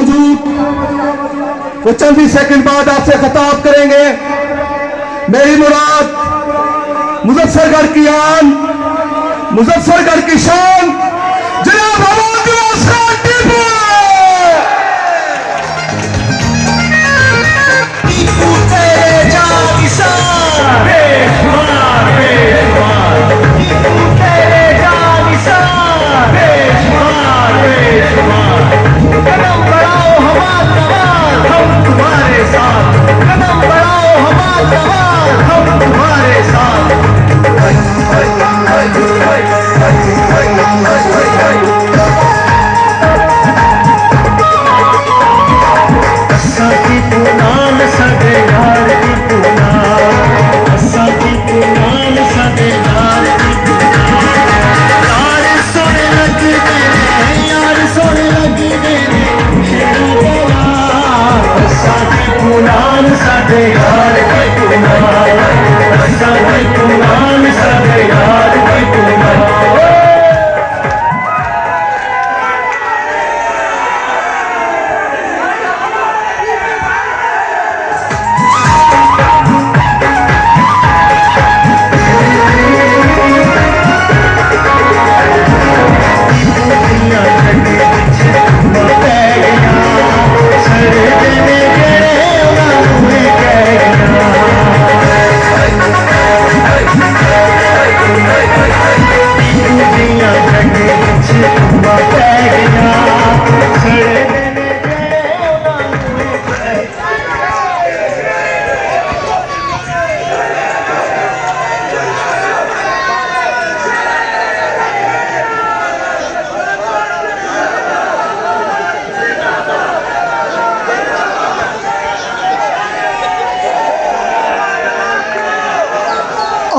मौजूद, वो चंद ही सेकंड बाद आपसे खिताब करेंगे। मेरी मुराद मुजफ्फरगढ़ की आन, मुजफ्फरगढ़ की शान जनाब हमाद खान टीपू। टीपू तेरे जान निशान बेशुमार बेशुमार, टीपू तेरे जान निशान बेशुमार बेशुमार। कदम बढ़ाओ हमाद नवाज हम तुम्हारे साथ, कदम बढ़ाओ हमाद नवाज हम तुम्हारे साथ।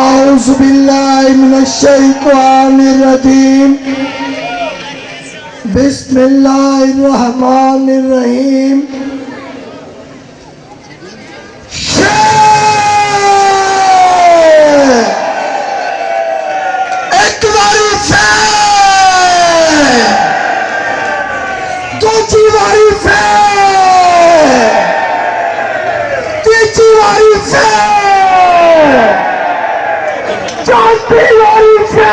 औज़ु बिल्लाहि मिनश्शैतानिर्रजीम, बिस्मिल्लाहिर्रहमानिर्रहीम। एक बारी से, दूसरी बारी से, तीसरी बारी से, चौथी बारी से,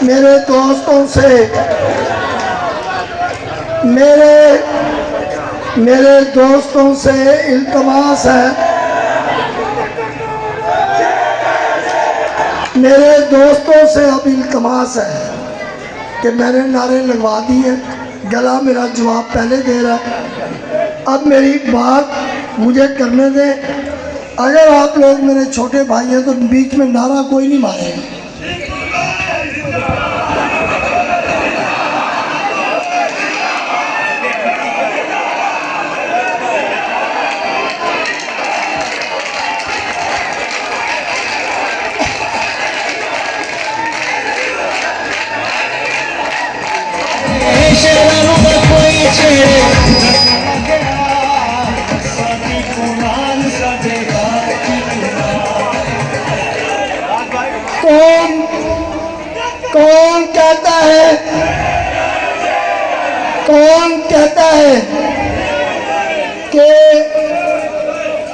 मेरे दोस्तों से, मेरे दोस्तों से इल्तमास है, मेरे दोस्तों से अब इल्तमास है कि मैंने नारे लगवा दिए, गला मेरा जवाब पहले दे रहा है। अब मेरी बात मुझे करने दें। अगर आप लोग मेरे छोटे भाई हैं तो बीच में नारा कोई नहीं मारेगा।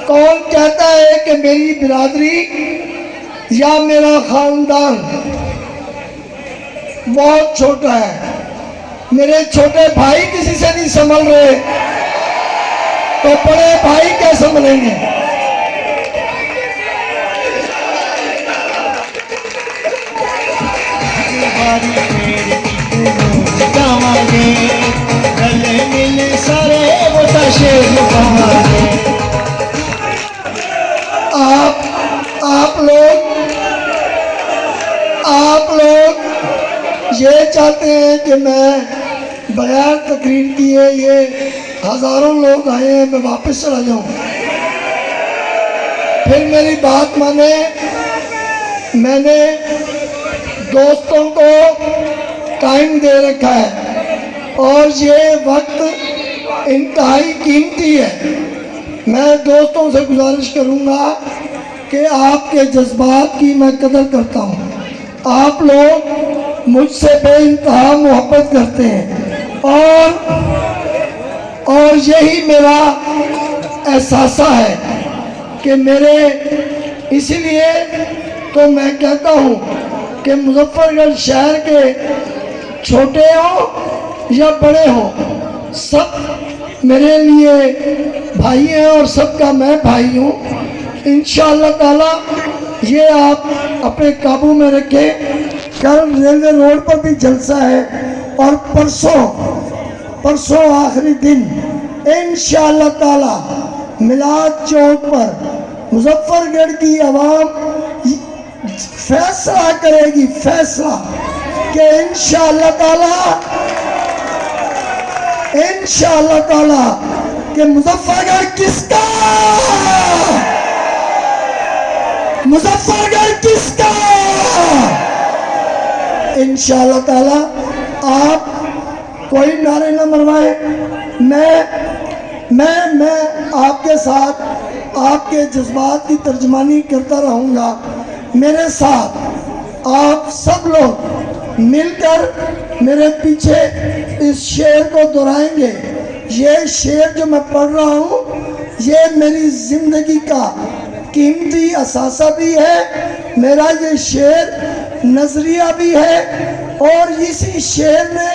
कौन कहता है कि मेरी बिरादरी या मेरा खानदान बहुत छोटा है। मेरे छोटे भाई किसी से नहीं संभल रहे तो बड़े भाई क्या संभलेंगे। आप लोग ये चाहते हैं कि मैं बगैर तकरीर किए, ये हजारों लोग आए हैं, मैं वापस चला जाऊं। फिर मेरी बात माने, मैंने दोस्तों को टाइम दे रखा है और ये वक्त इंतहाई कीमती है। मैं दोस्तों से गुजारिश करूंगा कि आपके जज्बात की मैं कदर करता हूँ। आप लोग मुझसे बेइंतहा मोहब्बत करते हैं और यही मेरा एहसासा है कि मेरे, इसीलिए तो मैं कहता हूँ कि मुजफ्फरगढ़ शहर के छोटे हो या बड़े हो, सब मेरे लिए भाई हैं और सबका मैं भाई हूँ। इंशाअल्लाह ताला ये आप अपने काबू में रखें। कल रेलवे रोड पर भी जलसा है और परसों आखिरी दिन इंशाअल्लाह ताला मिलाद चौक पर मुजफ्फरगढ़ की आवाम फैसला करेगी, फैसला कि इंशाअल्लाह ताला कि मुजफ्फरगढ़ किसका, मुजफ्फरगढ़ किसका। इंशाअल्लाह ताला आप कोई नारे न मरवाए। मैं आपके साथ आपके जज्बात की तर्जमानी करता रहूँगा। मेरे साथ आप सब लोग मिलकर मेरे पीछे इस शेर को दोहराएंगे। ये शेर जो मैं पढ़ रहा हूँ ये मेरी ज़िंदगी का कीमती असासा भी है, मेरा ये शेर नजरिया भी है और इसी शेर ने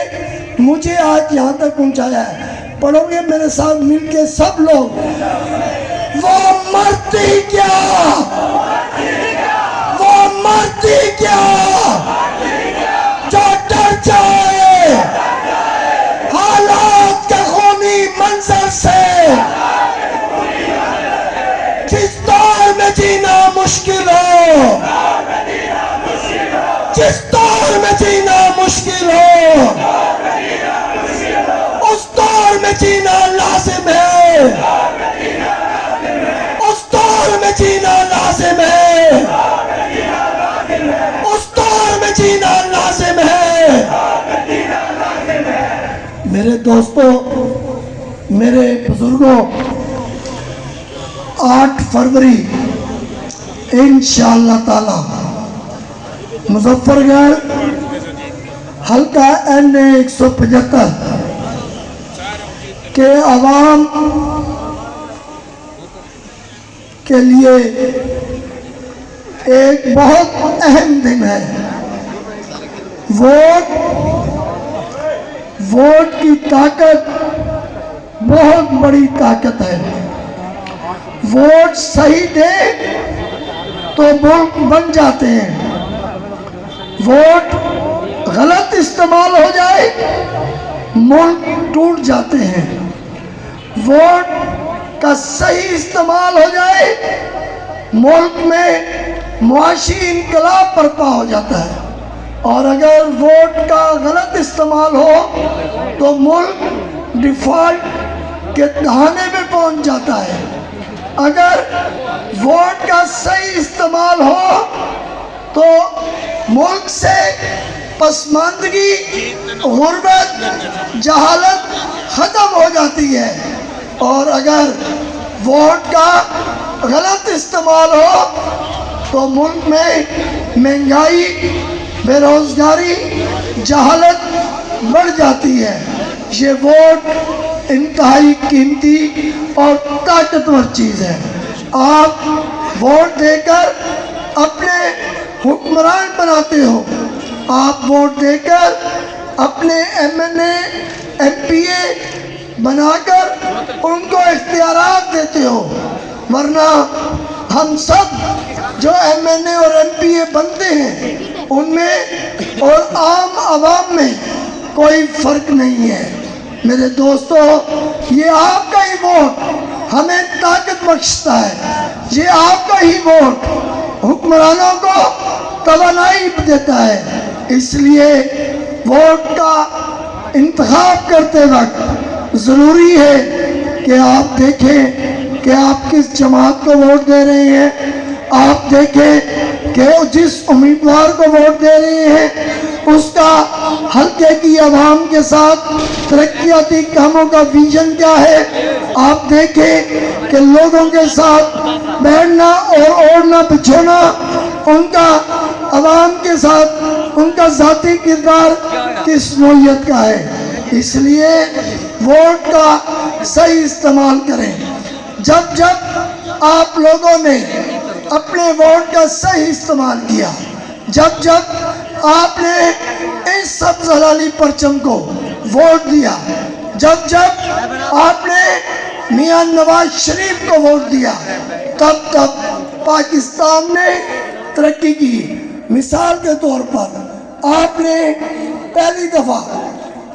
मुझे आज यहाँ तक पहुँचाया है। पढ़ोगे मेरे साथ मिलके सब लोग। वो मरती क्या, वो मरती क्या जो डर जाए हालात के खूनी मंजर से। जिस दौर में जीना मुश्किल हो, जिस दौर में जीना मुश्किल हो, उस दौर में जीना लाजिम है, उस दौर में जीना लाजिम है, उस दौर में जीना लाजिम है। मेरे दोस्तों, मेरे बुजुर्गों, 8 फरवरी इंशाअल्लाह ताला मुजफ्फरगढ़ हल्का NA 175 के आवाम के लिए एक बहुत अहम दिन है। वोट की ताकत बहुत बड़ी ताकत है। वोट सही दे तो मुल्क बन जाते हैं, वोट गलत इस्तेमाल हो जाए मुल्क टूट जाते हैं। वोट का सही इस्तेमाल हो जाए मुल्क में मुआशी इनकलाब बर्पा हो जाता है और अगर वोट का गलत इस्तेमाल हो तो मुल्क डिफॉल्ट के दहाने में पहुंच जाता है। अगर वोट का सही इस्तेमाल हो तो मुल्क से पसमानदगी, गुर्बत, जहालत ख़त्म हो जाती है और अगर वोट का गलत इस्तेमाल हो तो मुल्क में महंगाई, बेरोज़गारी, जहालत बढ़ जाती है। ये वोट इंतहाई कीमती और ताकतवर चीज़ है। आप वोट देकर अपने हुक्मरान बनाते हो, आप वोट देकर अपने MNA, MPA बनाकर उनको इख्तियारात देते हो, वरना हम सब जो MNA और MPA बनते हैं उनमें और आम आवाम में कोई फ़र्क नहीं है। मेरे दोस्तों, ये आपका ही वोट हमें ताकत बख्शता है। ये आपका ही वोट हुक्मरानों को तवानाई देता है। इसलिए वोट का इंतखाब करते वक्त ज़रूरी है कि आप देखें कि आप किस जमात को वोट दे रहे हैं। आप देखें कि जिस उम्मीदवार को वोट दे रहे हैं उसका हल्के की आवाम के साथ तरक्याती कामों का विजन क्या है। आप देखें कि लोगों के साथ बैठना और ओढ़ना बिछोना, उनका आवाम के साथ उनका जाती किरदार किस नौयत का है। इसलिए वोट का सही इस्तेमाल करें। जब जब आप लोगों ने अपने वोट का सही इस्तेमाल किया, जब जब आपने इस सब्ज हलाली परचम को वोट दिया, जब जब आपने मियां नवाज शरीफ को वोट दिया, तब तब पाकिस्तान ने तरक्की की। मिसाल के तौर पर आपने पहली दफा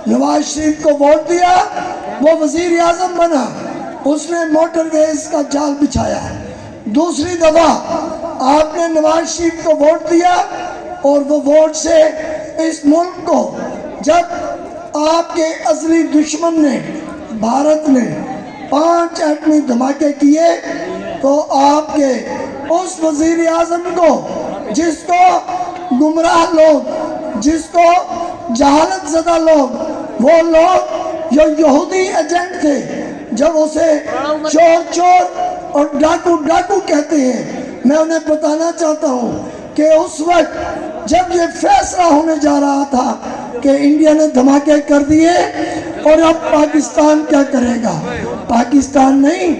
नवाज शरीफ को वोट दिया, वो वजीर आजम बना, उसने मोटरवेज का जाल बिछाया। दूसरी दफा आपने नवाज शरीफ को वोट दिया और वो वोट से इस मुल्क को, जब आपके असली दुश्मन ने भारत ने 5 एटमी धमाके किए, तो आपके उस वजीर आजम को, जिसको गुमराह लोग, जिसको जहालत ज़दा लोग, वो लोग जो यहूदी एजेंट थे, जब उसे चोर चोर और डाकू डाकू कहते हैं, मैं उन्हें बताना चाहता हूँ कि उस वक्त जब ये फैसला होने जा रहा था कि इंडिया ने धमाके कर दिए और अब पाकिस्तान क्या करेगा, पाकिस्तान नहीं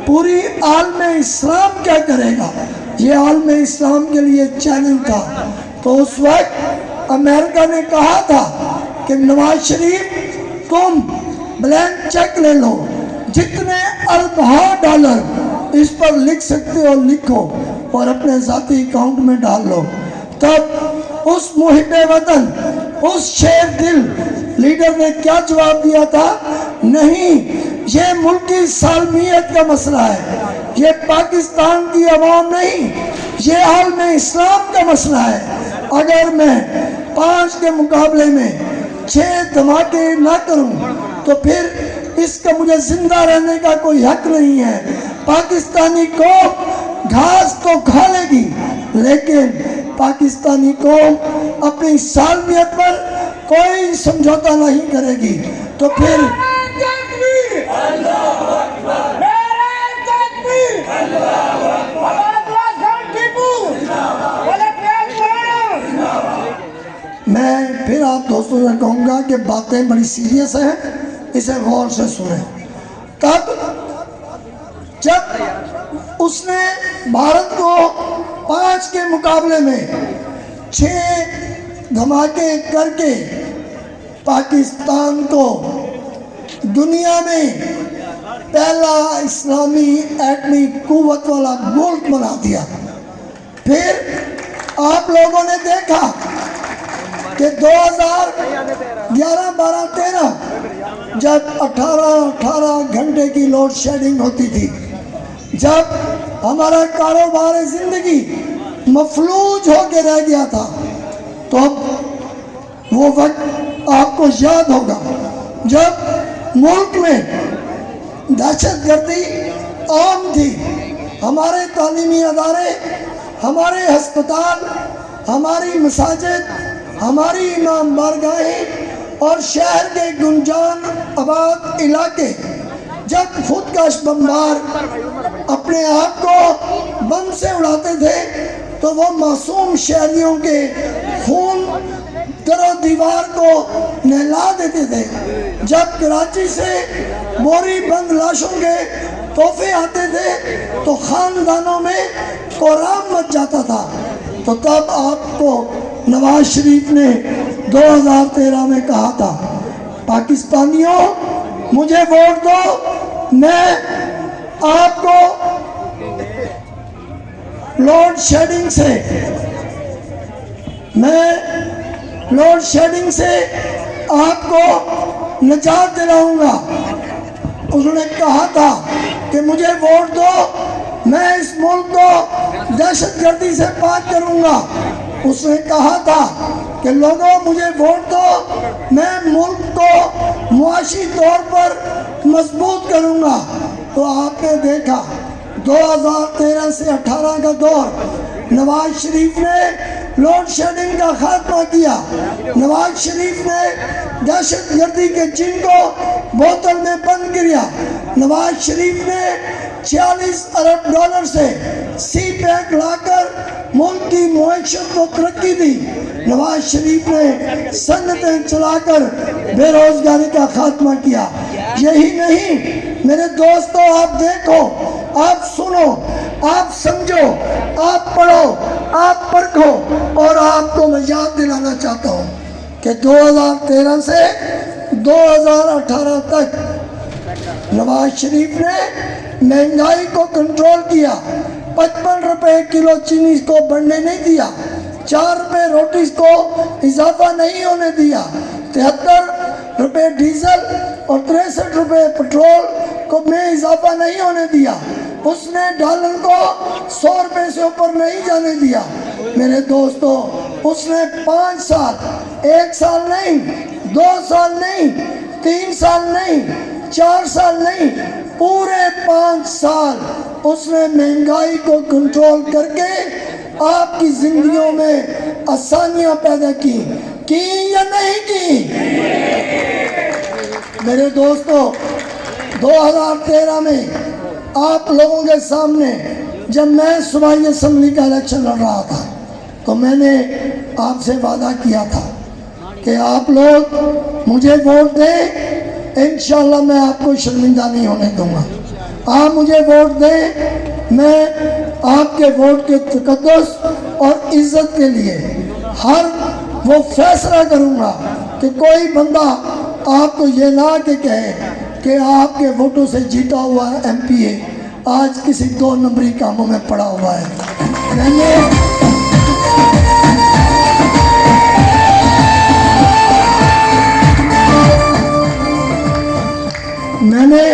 पूरी आलम इस्लाम क्या करेगा, ये आलम इस्लाम के लिए चैलेंज था। तो उस वक्त अमेरिका ने कहा था कि नवाज शरीफ तुम ब्लैंक चेक ले लो, जितने अरबों डॉलर इस पर लिख सकते हो लिखो और अपने जाती अकाउंट में डाल लो। तब उस मुहिब्बे वतन, उस शेर दिल लीडर ने क्या जवाब दिया था, नहीं ये मुल्क की सालमियत का मसला है, ये पाकिस्तान की आवाम नहीं, ये आलम इस्लाम का मसला है। अगर मैं 5 के मुकाबले में 6 धमाके ना करूं तो फिर इसका मुझे जिंदा रहने का कोई हक नहीं है। पाकिस्तानी कौम घास तो खा लेगी, लेकिन पाकिस्तानी कौम अपनी सालमियत पर कोई समझौता नहीं करेगी। तो फिर मैं फिर आप दोस्तों से कहूँगा कि बातें बड़ी सीरियस हैं, इसे गौर से सुने। तब जब उसने भारत को 5 के मुकाबले में 6 धमाके करके पाकिस्तान को दुनिया में पहला इस्लामी एटमी कुव्वत वाला मुल्क बना दिया, फिर आप लोगों ने देखा कि 2011, 12, 13 जब 18 घंटे की लोड शेडिंग होती थी, जब हमारा कारोबार जिंदगी मफलूज होकर रह गया था, तो वो वक्त आपको याद होगा जब मुल्क में दहशतगर्दी आम थी। हमारे तालीमी अदारे, हमारे अस्पताल, हमारी मसाजिद, हमारी इमाम बारगाहें और शहर के गुंजान आबाद इलाके जब खुदकश बमबार अपने आप को बम से उड़ाते थे, तो वो मासूम शहरियों के खून दरो दीवार को नहला देते थे। जब कराची से बोरी बंद लाशों के तोहफे आते थे तो खानदानों में कोहराम मच जाता था। तो तब आपको नवाज शरीफ ने 2013 में कहा था, पाकिस्तानियों मुझे वोट दो, मैं आपको लोड शेडिंग से आपको निजात दिलाऊंगा। उन्होंने कहा था कि मुझे वोट दो, मैं इस मुल्क को दहशतगर्दी से पाक करूंगा। उसने कहा था कि लोगों मुझे वोट दो, मैं मुल्क को मुआशी तौर पर मजबूत करूंगा। तो आपने देखा 2013 से 18 का दौर, नवाज शरीफ ने लोड शेडिंग का खात्मा किया। नवाज शरीफ ने दहशत गर्दी के जिन को बोतल में बंद किया। नवाज शरीफ ने 46 अरब डॉलर से सी पैक लाकर मुल्क की मुआशत को तरक्की दी। नवाज शरीफ ने सन्नतें चलाकर बेरोजगारी का खात्मा किया। यही नहीं मेरे दोस्तों, आप देखो, आप सुनो, आप समझो, आप पढ़ो, आप परखो, और आपको मैं याद दिलाना चाहता हूँ कि 2013 से 2018 तक नवाज शरीफ ने महंगाई को कंट्रोल किया। 55 रुपए किलो चीनी को बढ़ने नहीं दिया। 4 रुपए रोटी को इजाफा नहीं होने दिया। 73 रुपए डीजल और 63 रुपए पेट्रोल को में इजाफा नहीं होने दिया। उसने डॉलर को 100 रुपए से ऊपर नहीं जाने दिया। मेरे दोस्तों, उसने 5 साल, 1 साल नहीं, 2 साल नहीं, 3 साल नहीं, 4 साल नहीं, पूरे 5 साल उसने महंगाई को कंट्रोल करके आपकी जिंदगियों में आसानियां पैदा की या नहीं की? मेरे दोस्तों, 2013 में आप लोगों के सामने जब मैं सूबाई असम्बली का इलेक्शन लड़ रहा था तो मैंने आपसे वादा किया था कि आप लोग मुझे वोट दें, इंशाल्लाह मैं आपको शर्मिंदा नहीं होने दूंगा। आप मुझे वोट दें, मैं आपके वोट के तकद्दुस और इज्जत के लिए हर वो फैसला करूंगा कि कोई बंदा आपको ये ना के कहे कि आपके वोटों से जीता हुआ एमपीए आज किसी 2 नंबरी कामों में पड़ा हुआ है। मैंने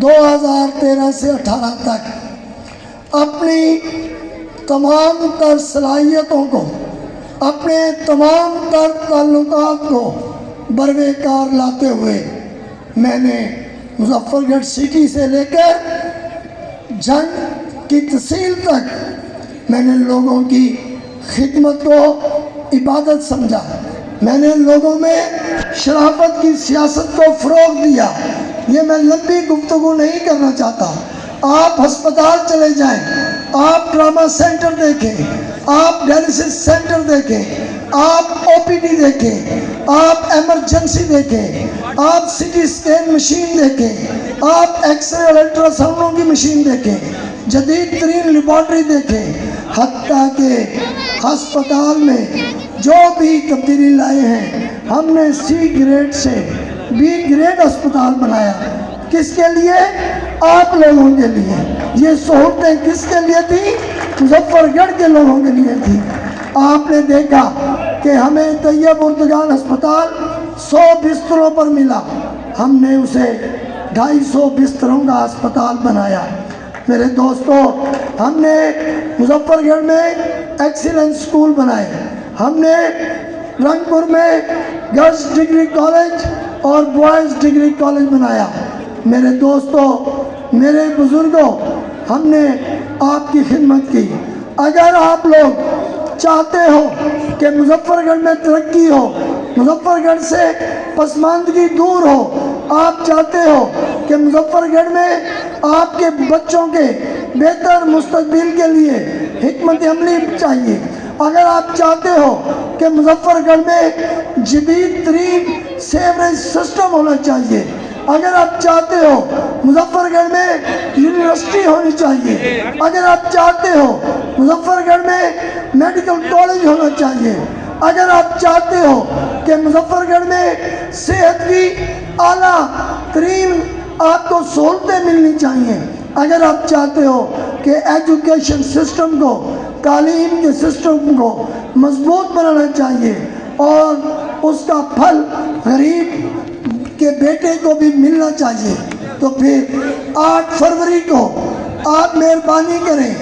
2013 से 18 तक अपनी तमाम तर सलाहियतों को, अपने तमाम तर ताल्लुकात को बरवेकार लाते हुए मैंने मुजफ्फरगढ़ सिटी से लेकर जंग की तहसील तक मैंने लोगों की खिदमत को इबादत समझा। मैंने लोगों में शराफत की सियासत को फ़रोग़ दिया। ये मैं लंबी गुफ्तगू नहीं करना चाहता। आप अस्पताल चले जाएं, आप ट्रामा सेंटर देखें, आप डायलिसिस सेंटर देखें, आप ओपीडी देखें, आप इमरजेंसी देखें, आप सीटी स्कैन मशीन देखें, आप एक्सरे और अल्ट्रासाउंडों की मशीन देखें, जदीद तरीन लेबॉर्ट्री देखें। हत्ता के अस्पताल में जो भी तब्दीली लाए हैं, हमने सी ग्रेड से बी ग्रेड अस्पताल बनाया। किसके लिए? आप लोगों के लिए। ये सहूलतें किसके लिए थी? मुजफ्फरगढ़ के लोगों के लिए थी। आपने देखा कि हमें तैयब उर्दगान अस्पताल 100 बिस्तरों पर मिला, हमने उसे 250 बिस्तरों का अस्पताल बनाया। मेरे दोस्तों, हमने मुजफ्फरगढ़ में एक्सीलेंस स्कूल बनाए, हमने रंगपुर में गर्ल्स डिग्री कॉलेज और बॉयज़ डिग्री कॉलेज बनाया। मेरे दोस्तों, मेरे बुजुर्गों, हमने आपकी खिदमत की। अगर आप लोग चाहते हो कि मुजफ्फरगढ़ में तरक्की हो, मुजफ्फरगढ़ से पसमानदगी दूर हो, आप चाहते हो कि मुजफ्फरगढ़ में आपके बच्चों के बेहतर मुस्तकबिल के लिए हिकमत अमली चाहिए, अगर आप चाहते हो कि मुजफ्फरगढ़ में जदीद तरीन सेवरेज सिस्टम होना चाहिए, अगर आप चाहते हो मुजफ्फरगढ़ में यूनिवर्सिटी होनी चाहिए, अगर आप चाहते हो मुजफ्फरगढ़ में मेडिकल कॉलेज होना चाहिए, अगर आप चाहते हो कि मुजफ्फरगढ़ में सेहत की आला तरीन आपको सहूलतें मिलनी चाहिए, अगर आप चाहते हो कि एजुकेशन सिस्टम को, तालीम के सिस्टम को मजबूत बनाना चाहिए और उसका फल गरीब के बेटे को भी मिलना चाहिए, तो फिर 8 फरवरी को आप मेहरबानी करें,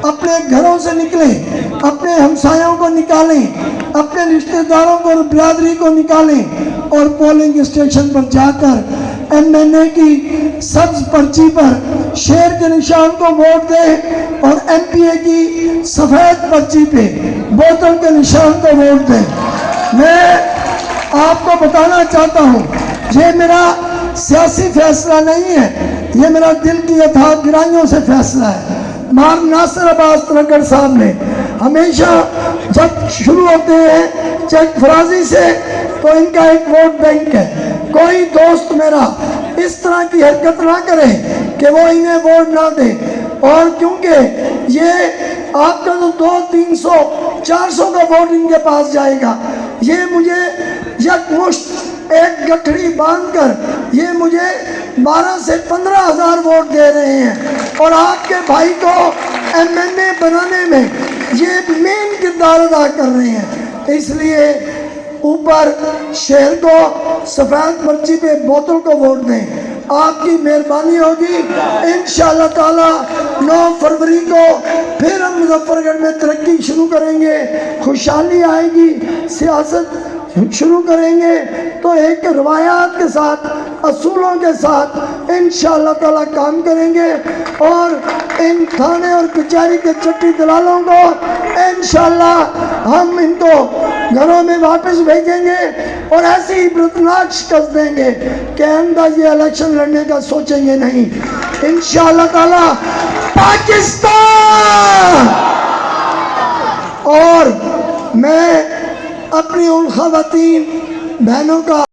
अपने घरों से निकलें, अपने हमसायों को निकालें, अपने रिश्तेदारों को और बिरादरी को निकालें और पोलिंग स्टेशन पर जाकर MNA की सब्ज पर्ची पर शेर के निशान को वोट दें और MPA की सफेद पर्ची पे बोतल के निशान को वोट दें। मैं आपको बताना चाहता हूँ, ये मेरा सियासी फैसला नहीं है, ये मेरा दिल की अथाह गहराइयों से फैसला है। मौलाना नासिर अब्बास तरंगड़ साहब ने हमेशा जब शुरू होते हैं चेक फराजी से तो इनका एक वोट बैंक है। कोई दोस्त मेरा इस तरह की हरकत ना करे कि वो इन्हें वोट ना दे, और क्योंकि ये आपका तो 200, 300, 400 का वोट इनके पास जाएगा, ये मुझे यकमुश्त एक गठड़ी बांधकर ये मुझे 12 से 15 हज़ार वोट दे रहे हैं, और आपके भाई को MNA बनाने में ये मेन किरदार अदा कर रहे हैं। इसलिए ऊपर शेर को सफ़ेद पर्ची पे बोतल को वोट दें, आपकी मेहरबानी होगी। इंशाअल्लाह ताला 9 फरवरी को फिर हम मुजफ्फरगढ़ में तरक्की शुरू करेंगे, खुशहाली आएगी, सियासत शुरू करेंगे तो एक रवायात के साथ, असूलों के साथ इंशाअल्लाह ताला काम करेंगे, और इन थाने और कचहरी के चट्टी दलालों को इंशाअल्लाह हम इनको घरों में वापस भेजेंगे और ऐसी इबरतनाक शिकस्त देंगे कि आइंदा ये इलेक्शन लड़ने का सोचेंगे नहीं। इंशाअल्लाह ताला पाकिस्तान। और मैं अपनी उन ख़वातीन बहनों का